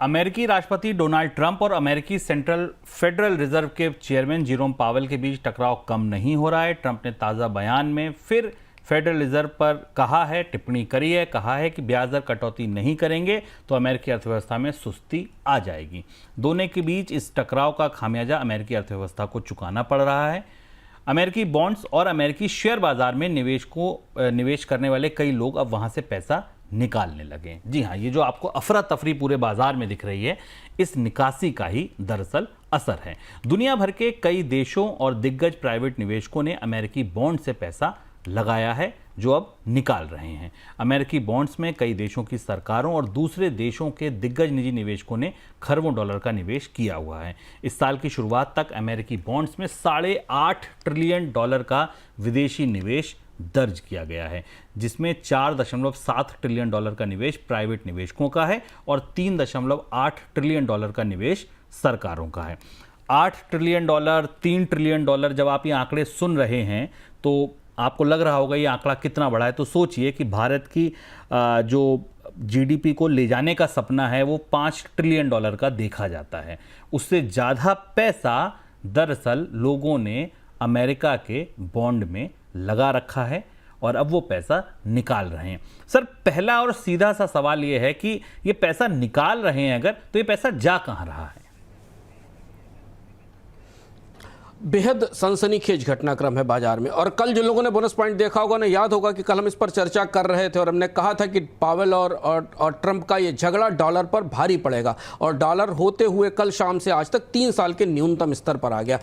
अमेरिकी राष्ट्रपति Donald Trump और अमेरिकी सेंट्रल फेडरल रिजर्व के चेयरमैन जेरोम पावेल के बीच टकराव कम नहीं हो रहा है। ट्रंप ने ताज़ा बयान में फिर फेडरल रिजर्व पर टिप्पणी करी है, कहा है कि ब्याज दर कटौती नहीं करेंगे तो अमेरिकी अर्थव्यवस्था में सुस्ती आ जाएगी। दोनों के बीच इस टकराव का खामियाजा अमेरिकी अर्थव्यवस्था को चुकाना पड़ रहा है। अमेरिकी बॉन्ड्स और अमेरिकी शेयर बाजार में निवेश करने वाले कई लोग अब वहां से पैसा निकालने लगे। जी हाँ, ये जो आपको अफरा तफरी पूरे बाजार में दिख रही है, इस निकासी का ही दरअसल असर है। दुनिया भर के कई देशों और दिग्गज प्राइवेट निवेशकों ने अमेरिकी बॉन्ड से पैसा लगाया है, जो अब निकाल रहे हैं। अमेरिकी बॉन्ड्स में कई देशों की सरकारों और दूसरे देशों के दिग्गज निजी निवेशकों ने खरबों डॉलर का निवेश किया हुआ है। इस साल की शुरुआत तक अमेरिकी बॉन्ड्स में $8.5 ट्रिलियन का विदेशी निवेश दर्ज किया गया है, जिसमें $4.7 ट्रिलियन का निवेश प्राइवेट निवेशकों का है और $3.8 ट्रिलियन का निवेश सरकारों का है। 8 ट्रिलियन डॉलर, 3 ट्रिलियन डॉलर, जब आप ये आंकड़े सुन रहे हैं तो आपको लग रहा होगा ये आंकड़ा कितना बड़ा है। तो सोचिए कि भारत की जो जीडीपी को ले जाने का सपना है वो $5 ट्रिलियन का देखा जाता है। उससे ज़्यादा पैसा दरअसल लोगों ने अमेरिका के बॉन्ड में लगा रखा है और अब वो पैसा निकाल रहे हैं। सर, पहला और सीधा सा सवाल ये है कि ये पैसा निकाल रहे हैं अगर, तो ये पैसा जा कहाँ रहा है? बेहद सनसनीखेज घटनाक्रम है बाजार में। और कल जो लोगों ने बोनस पॉइंट देखा होगा, उन्हें याद होगा कि कल हम इस पर चर्चा कर रहे थे और हमने कहा था कि पावेल और ट्रंप का ये झगड़ा डॉलर पर भारी पड़ेगा और डॉलर होते हुए कल शाम से आज तक 3 साल के न्यूनतम स्तर पर आ गया।